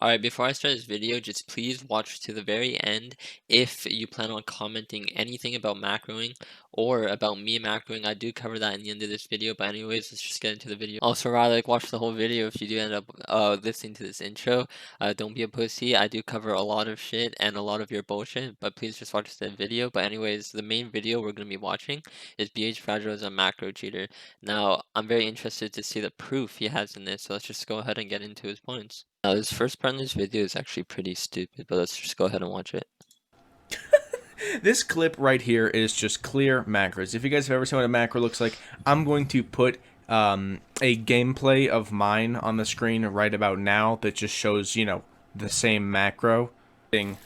Alright, before I start this video, just please watch to the very end if you plan on commenting anything about macroing or about me macroing. I do cover that in the end of this video, but anyways, let's just get into the video. Also, Rhylek, watch the whole video if you do end up listening to this intro. Don't be a pussy. I do cover a lot of shit and a lot of your bullshit, but please just watch the video. But anyways, the main video we're going to be watching is BH Fragile as a macro cheater. Now, I'm very interested to see the proof he has in this, so let's just go ahead and get into his points. Now, this first part in this video is actually pretty stupid, but let's just go ahead and watch it. This clip right here is just clear macros. If you guys have ever seen what a macro looks like, I'm going to put a gameplay of mine on the screen right about now that just shows, you know, the same macro thing.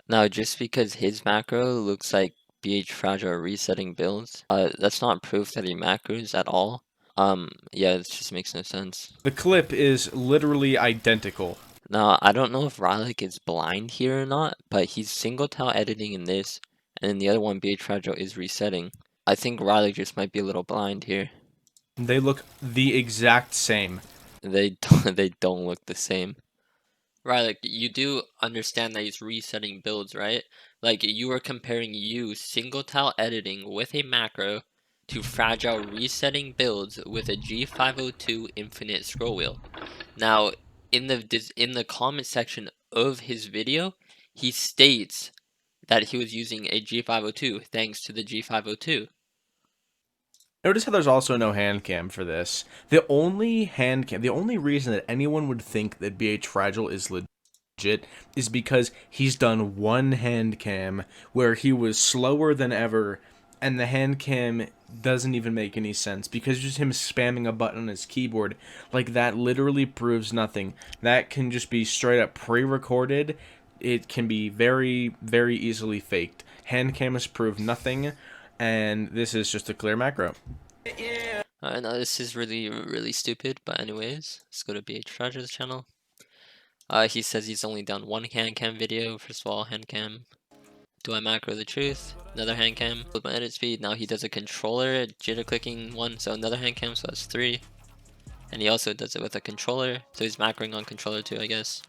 Now, just because his macro looks like BH Fragile resetting builds, that's not proof that he macros at all. Yeah, it just makes no sense. The clip is literally identical. Now, I don't know if Rhylek is blind here or not, but he's single tile editing in this, and then the other one, BH Fragile, is resetting. I think Rhylek just might be a little blind here. They look the exact same. They don't look the same. Rhylek, you do understand that he's resetting builds, right? Like, you are comparing you single tile editing with a macro to Fragile resetting builds with a G502 infinite scroll wheel. Now, in the comment section of his video, he states that he was using a G502 thanks to the G502. Notice how there's also no hand cam for this. The only reason that anyone would think that BH Fragile is legit is because he's done one hand cam where he was slower than ever, and the hand cam doesn't even make any sense because just him spamming a button on his keyboard, like, that literally proves nothing. That can just be straight up pre-recorded. It can be very, very easily faked. Hand cams prove nothing, and this is just a clear macro. No, this is really stupid, but anyways, let's go to BH Fragile's channel. He says he's only done one hand cam video. First of all, hand cam. Do I macro the truth? Another hand cam with my edit speed. Now he does a controller jitter clicking one, so another hand cam, so that's 3. And he also does it with a controller, so he's macroing on controller too, I guess.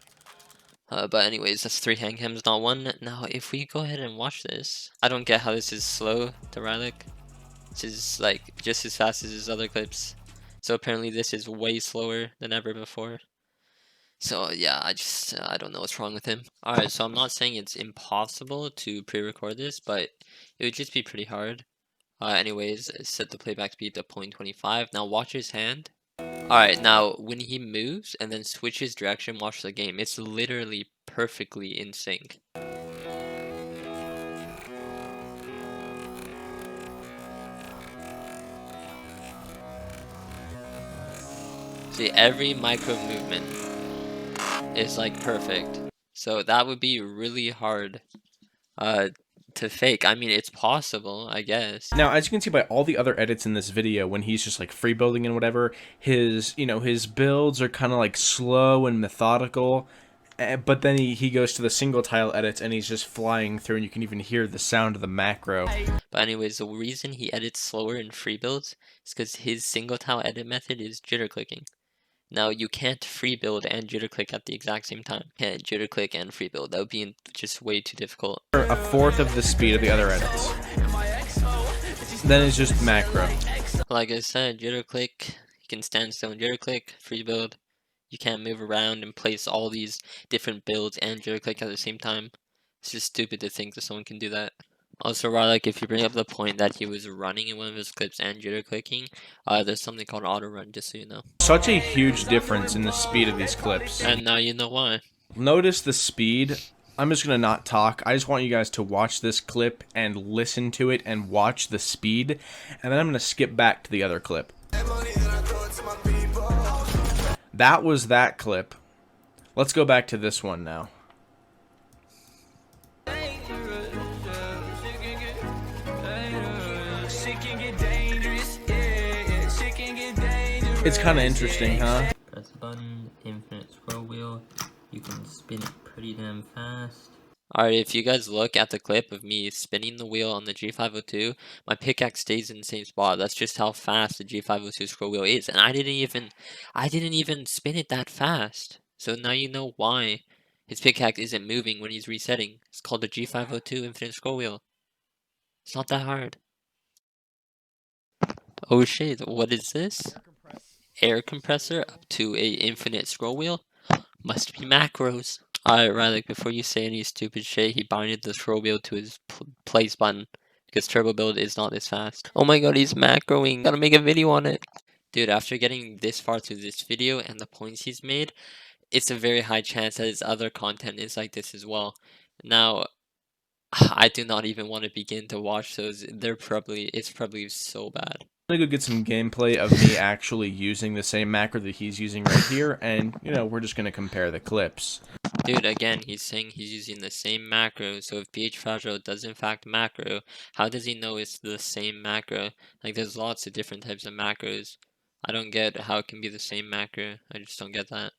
But anyways, that's 3 hand cams, not 1. Now, if we go ahead and watch this, I don't get how this is slow to Rhylek. This is like just as fast as his other clips. So apparently this is way slower than ever before. So yeah, I don't know what's wrong with him. Alright, so I'm not saying it's impossible to pre-record this, but it would just be pretty hard. Anyways, set the playback speed to 0.25. Now watch his hand. Alright, now when he moves and then switches direction, watch the game. It's literally perfectly in sync. See, every micro movement is like perfect. So that would be really hard to fake. I mean, it's possible, I guess. Now, as you can see by all the other edits in this video, when he's just like free building and whatever, his builds are kind of like slow and methodical. But then he goes to the single tile edits and he's just flying through, and you can even hear the sound of the macro. But anyways, the reason he edits slower in free builds is because his single tile edit method is jitter clicking. Now, you can't free build and jitter click at the exact same time. You can't jitter click and free build. That would be just way too difficult. A fourth of the speed of the other edits. Then it's just macro. Like I said, jitter click, you can stand still and jitter click, free build. You can't move around and place all these different builds and jitter click at the same time. It's just stupid to think that someone can do that. Also, Rhylek, if you bring up the point that he was running in one of his clips and jitter clicking, there's something called auto run, just so you know. Such a huge difference in the speed of these clips. And now you know why. Notice the speed. I'm just gonna not talk. I just want you guys to watch this clip and listen to it and watch the speed, and then I'm gonna skip back to the other clip. That was that clip. Let's go back to this one now. It's kind of interesting, huh? Press the button, infinite scroll wheel. You can spin it pretty damn fast. Alright, if you guys look at the clip of me spinning the wheel on the G502, my pickaxe stays in the same spot. That's just how fast the G502 scroll wheel is. And I didn't even spin it that fast. So now you know why his pickaxe isn't moving when he's resetting. It's called the G502 infinite scroll wheel. It's not that hard. Oh shit, what is this? Air compressor up to a infinite scroll wheel? Must be macros. Alright, Rhylek, before you say any stupid shit, he binded the scroll wheel to his place button. Because turbo build is not this fast. Oh my god, he's macroing. Gotta make a video on it. Dude, after getting this far through this video and the points he's made, it's a very high chance that his other content is like this as well. Now, I do not even want to begin to watch those. It's probably so bad. I'm gonna go get some gameplay of me actually using the same macro that he's using right here, and, you know, we're just gonna compare the clips. Dude, again, he's saying he's using the same macro, so if PH Fragile does in fact macro, how does he know it's the same macro? Like, there's lots of different types of macros. I don't get how it can be the same macro. I just don't get that.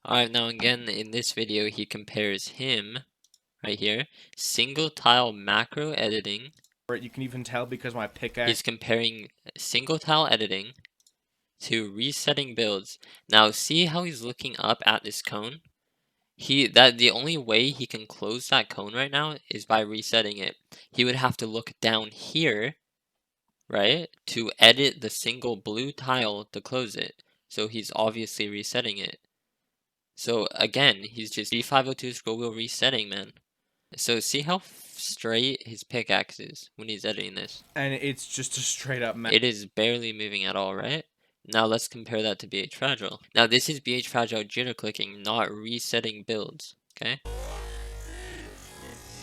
Alright, now again, in this video, he compares him, right here, single tile macro editing. You can even tell because my pickaxe... He's comparing single tile editing to resetting builds. Now, see how he's looking up at this cone? The only way he can close that cone right now is by resetting it. He would have to look down here, right, to edit the single blue tile to close it. So he's obviously resetting it. So again, he's just G502 scroll wheel resetting, man. So see how straight his pickaxe is when he's editing this. And it's just a straight up... It is barely moving at all, right? Now let's compare that to BH Fragile. Now this is BH Fragile jitter clicking, not resetting builds, okay?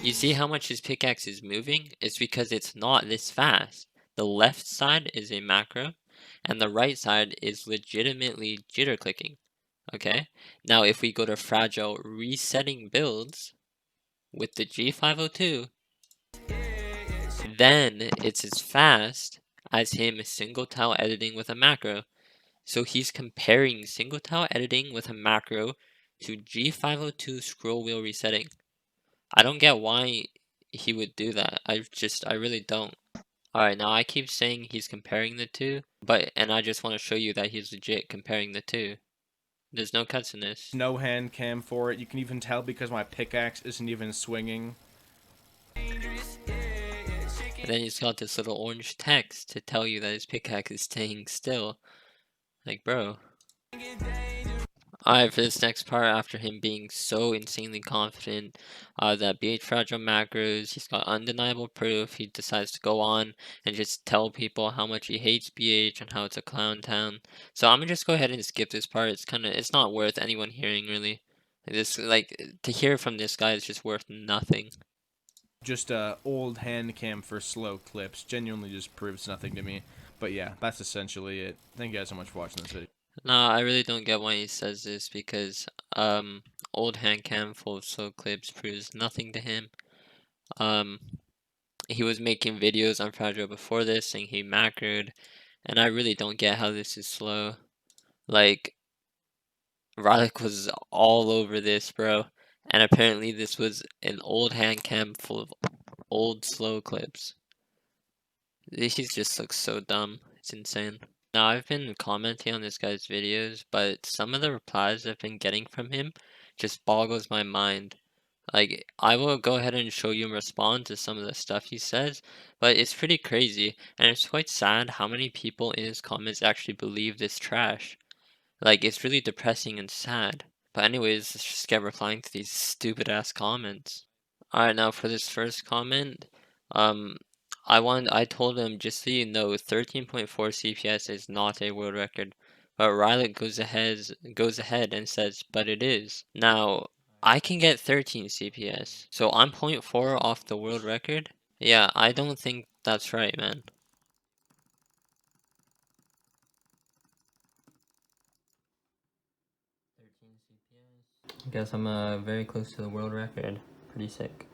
You see how much his pickaxe is moving? It's because it's not this fast. The left side is a macro, and the right side is legitimately jitter clicking, okay? Now if we go to Fragile resetting builds with the G502, then it's as fast as him single tile editing with a macro. So he's comparing single tile editing with a macro to G502 scroll wheel resetting. I don't get why he would do that. I really don't. Alright, now I keep saying he's comparing the two, and I just want to show you that he's legit comparing the two. There's no cuts in this. No hand cam for it. You can even tell because my pickaxe isn't even swinging. And then he's got this little orange text to tell you that his pickaxe is staying still. Like, bro. Alright, for this next part, after him being so insanely confident that BH Fragile macros, he's got undeniable proof, he decides to go on and just tell people how much he hates BH and how it's a clown town. So I'm gonna just go ahead and skip this part. It's not worth anyone hearing, really. To hear from this guy is just worth nothing. Just old hand cam for slow clips. Genuinely just proves nothing to me. But yeah, that's essentially it. Thank you guys so much for watching this video. No, I really don't get why he says this because old hand cam full of slow clips proves nothing to him. He was making videos on Fragile before this saying he macroed, and I really don't get how this is slow. Like, Rhylek was all over this, bro, and apparently this was an old hand cam full of old slow clips. He just looks so dumb. It's insane. Now, I've been commenting on this guy's videos, but some of the replies I've been getting from him just boggles my mind. Like, I will go ahead and show you and respond to some of the stuff he says, but it's pretty crazy, and it's quite sad how many people in his comments actually believe this trash. Like, it's really depressing and sad. But anyways, let's just get replying to these stupid ass comments. Alright, now for this first comment, I told him, just so you know, 13.4 CPS is not a world record. But Rhylek goes ahead and says, but it is. Now, I can get 13 CPS, so I'm 0.4 off the world record? Yeah, I don't think that's right, man. Guess I'm very close to the world record. Pretty sick.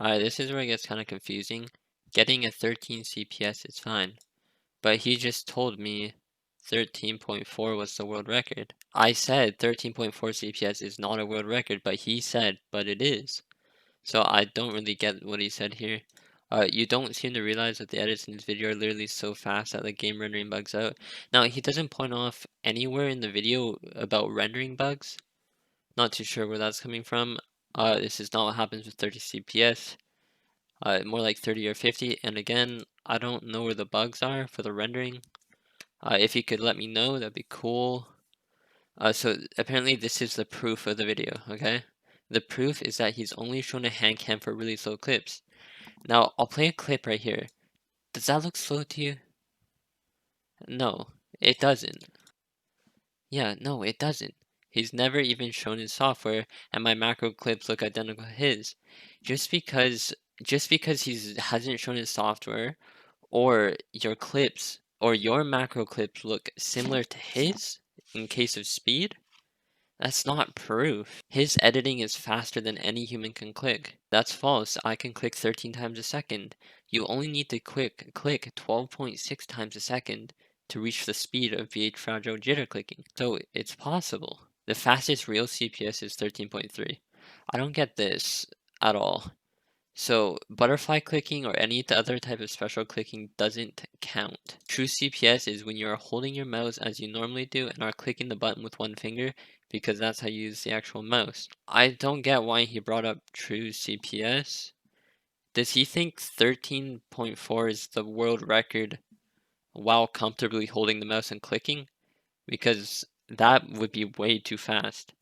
Alright, this is where it gets kind of confusing. Getting a 13 CPS is fine, but he just told me 13.4 was the world record. I said 13.4 CPS is not a world record, but he said, but it is. So I don't really get what he said here. You don't seem to realize that the edits in this video are literally so fast that the game rendering bugs out. Now, he doesn't point off anywhere in the video about rendering bugs. Not too sure where that's coming from. This is not what happens with 30 CPS. More like 30 or 50. And again, I don't know where the bugs are for the rendering. If you could let me know, that'd be cool. So apparently this is the proof of the video, okay? The proof is that he's only shown a hand cam for really slow clips. Now, I'll play a clip right here. Does that look slow to you? No, it doesn't. Yeah, no, it doesn't. He's never even shown his software, and my macro clips look identical to his. Just because he hasn't shown his software, or your clips, or your macro clips look similar to his, in case of speed, that's not proof. His editing is faster than any human can click. That's false. I can click 13 times a second. You only need to click 12.6 times a second to reach the speed of VH Fragile jitter clicking. So it's possible. The fastest real CPS is 13.3. I don't get this at all. So butterfly clicking or any other type of special clicking doesn't count. True CPS is when you are holding your mouse as you normally do and are clicking the button with one finger, because that's how you use the actual mouse. I don't get why he brought up true CPS. Does he think 13.4 is the world record while comfortably holding the mouse and clicking? Because that would be way too fast.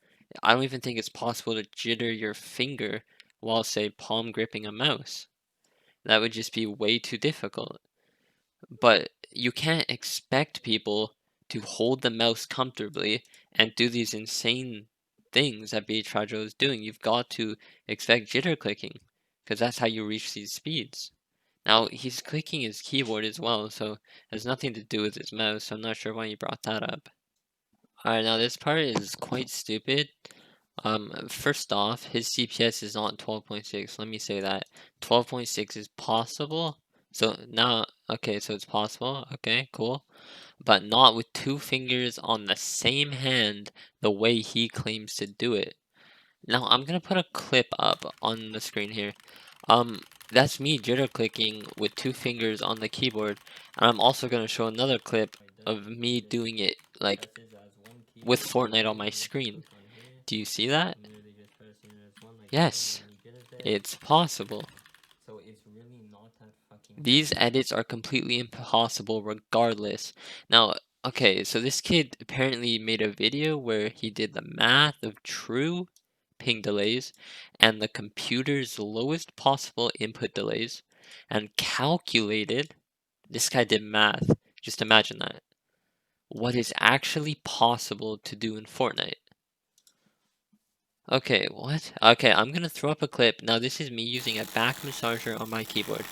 I don't even think it's possible to jitter your finger while, say, palm gripping a mouse. That would just be way too difficult. But you can't expect people to hold the mouse comfortably and do these insane things that BH Fragile is doing. You've got to expect jitter clicking, because that's how you reach these speeds. Now, he's clicking his keyboard as well, so it has nothing to do with his mouse, so I'm not sure why he brought that up. Alright, now this part is quite stupid. First off, his CPS is not 12.6. Let me say that. 12.6 is possible. So now, okay, so it's possible. Okay, cool. But not with two fingers on the same hand the way he claims to do it. Now, I'm gonna put a clip up on the screen here. That's me jitter clicking with two fingers on the keyboard. And I'm also gonna show another clip of me doing it, like, with Fortnite on my screen. Do you see that? Yes, it's possible. These edits are completely impossible regardless. Now, okay, so this kid apparently made a video where he did the math of true ping delays and the computer's lowest possible input delays and calculated, this guy did math, just imagine that, what is actually possible to do in Fortnite. Okay, what? Okay, I'm gonna throw up a clip. Now this is me using a back massager on my keyboard.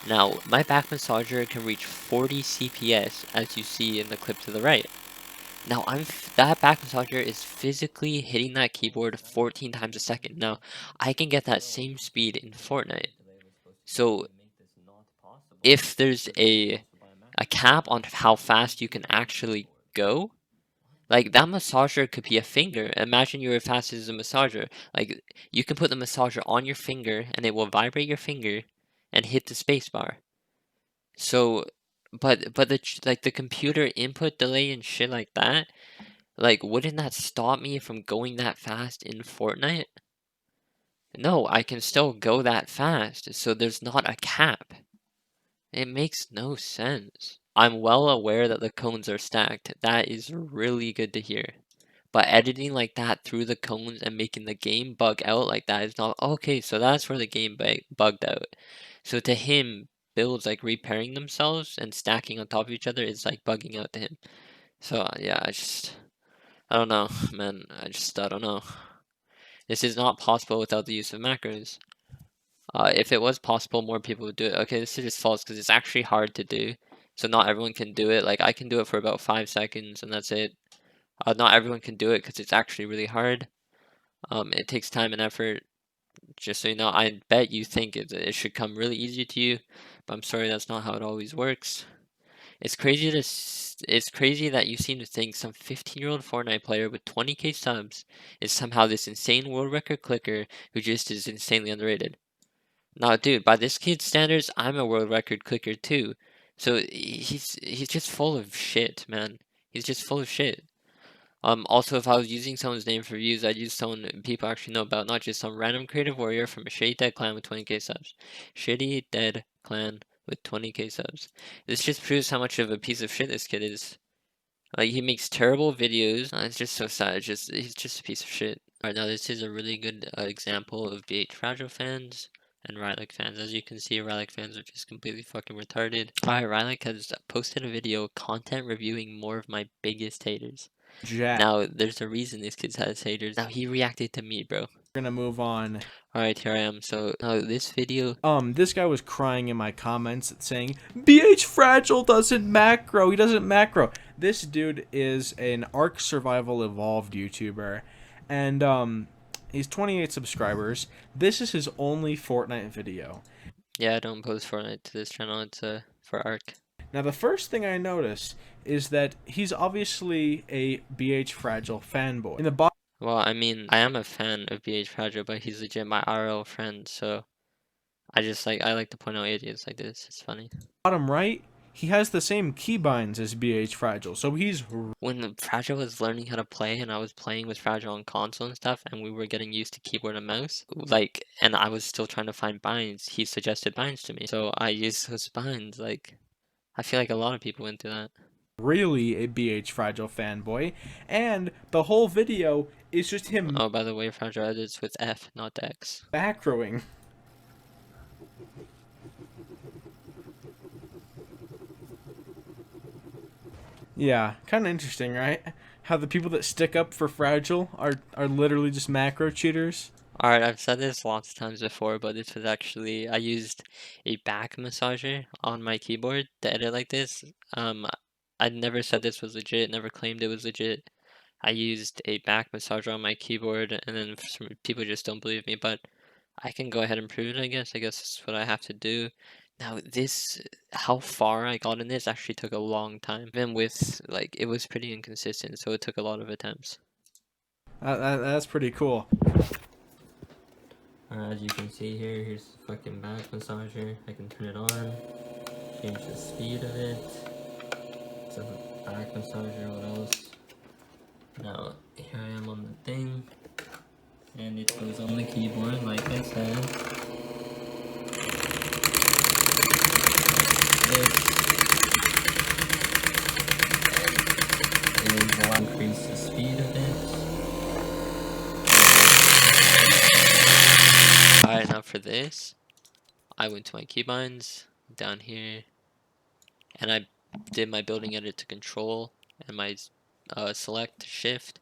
Now, my back massager can reach 40 CPS, as you see in the clip to the right. Now, that back massager is physically hitting that keyboard 14 times a second. Now, I can get that same speed in Fortnite. So, if there's a cap on how fast you can actually go, like, that massager could be a finger. Imagine you're as fast as a massager. Like, you can put the massager on your finger, and it will vibrate your finger and hit the spacebar. So, but the computer input delay and shit like that, like, wouldn't that stop me from going that fast in Fortnite? No, I can still go that fast, so there's not a cap. It makes no sense. I'm well aware that the cones are stacked. That is really good to hear. But editing like that through the cones and making the game bug out like that is not okay. So that's where the game bugged out. So to him, builds like repairing themselves and stacking on top of each other is like bugging out to him. So yeah, I don't know, man. I don't know. This is not possible without the use of macros. If it was possible, more people would do it. Okay, this is just false because it's actually hard to do. So not everyone can do it. Like, I can do it for about 5 seconds and that's it. Not everyone can do it because it's actually really hard. It takes time and effort. Just so you know, I bet you think it should come really easy to you, but I'm sorry, that's not how it always works. It's crazy it's crazy that you seem to think some 15-year-old Fortnite player with 20k subs is somehow this insane world record clicker who just is insanely underrated. No, dude, by this kid's standards, I'm a world record clicker too. So he's just full of shit, man. He's just full of shit. Also, if I was using someone's name for views, I'd use someone people actually know about, not just some random creative warrior from a shitty dead clan with 20k subs. Shitty dead clan with 20k subs. This just proves how much of a piece of shit this kid is. Like, he makes terrible videos. It's just so sad. He's just a piece of shit. Alright, now this is a really good example of BH Fragile fans and Rhylek fans. As you can see, Rhylek fans are just completely fucking retarded. Alright, Rhylek has posted a video content reviewing more of my biggest haters. Jack. Now, there's a reason this kid has haters. Now, he reacted to me, bro. We're gonna move on. Alright, here I am. So, this video... This guy was crying in my comments saying, BH Fragile doesn't macro, he doesn't macro. This dude is an Ark Survival Evolved YouTuber, and, he's 28 subscribers. This is his only Fortnite video. Yeah, I don't post Fortnite to this channel, it's, for Ark. Now, the first thing I notice is that he's obviously a BH Fragile fanboy. In the Well, I mean, I am a fan of BH Fragile, but he's legit my RL friend, so I like to point out idiots like this. It's funny. bottom right, he has the same keybinds as BH Fragile, so he's... When Fragile was learning how to play and I was playing with Fragile on console and stuff, and we were getting used to keyboard and mouse, like, and I was still trying to find binds, he suggested binds to me. So I used those binds, like, I feel like a lot of people went through that. really a BH Fragile fanboy, and the whole video is just him... Oh, by the way, Fragile edits with F, not X. macroing. Yeah, kind of interesting, right? How the people that stick up for Fragile are literally just macro cheaters. Alright, I've said this lots of times before, but this was actually, I used a back massager on my keyboard to edit like this. I never said this was legit, never claimed it was legit. I used a back massager on my keyboard, and then some people just don't believe me, but I can go ahead and prove it, I guess. I guess that's what I have to do. Now, how far I got in this actually took a long time. Even with, like, it was pretty inconsistent, so it took a lot of attempts. That's pretty cool. As you can see here, here's the fucking back massager. I can turn it on, change the speed of it. It's a back massager, what else? Now, here I am on the thing, and it goes on the keyboard, like I said. It will increase the speed of it. Alright, now for this, I went to my keybinds down here, and I did my building edit to control and my select shift.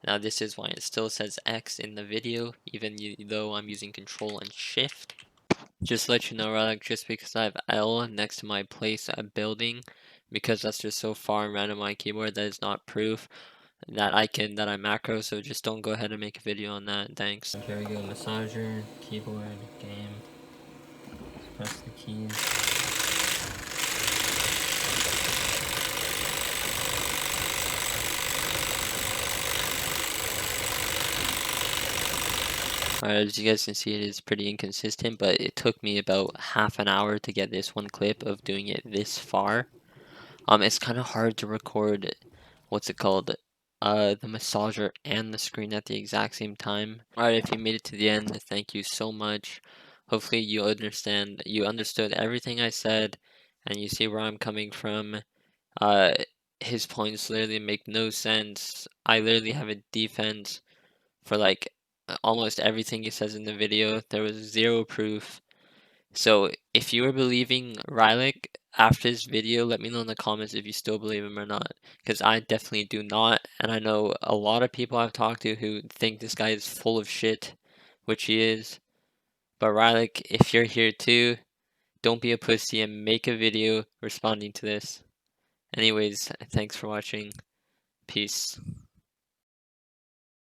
Now this is why it still says X in the video, even though I'm using control and shift. Just to let you know, Rhylek, just because I have L next to my place a building, because that's just so far and random on my keyboard, that is not proof that I macro, so just don't go ahead and make a video on that. Thanks. Here we go, massager, keyboard, game. Press the keys. Alright, as you guys can see, it is pretty inconsistent, but it took me about half an hour to get this one clip of doing it this far. It's kind of hard to record, what's it called, the massager and the screen at the exact same time. Alright, if you made it to the end, thank you so much. Hopefully you understood everything I said, and you see where I'm coming from. His points literally make no sense. I literally have a defense for like almost everything he says in the video. There was zero proof. So if you were believing Rhylek after this video, let me know in the comments if you still believe him or not, because I definitely do not, and I know a lot of people I've talked to who think this guy is full of shit, which he is. But Rhylek, if you're here too, don't be a pussy and make a video responding to this. Anyways, thanks for watching. Peace.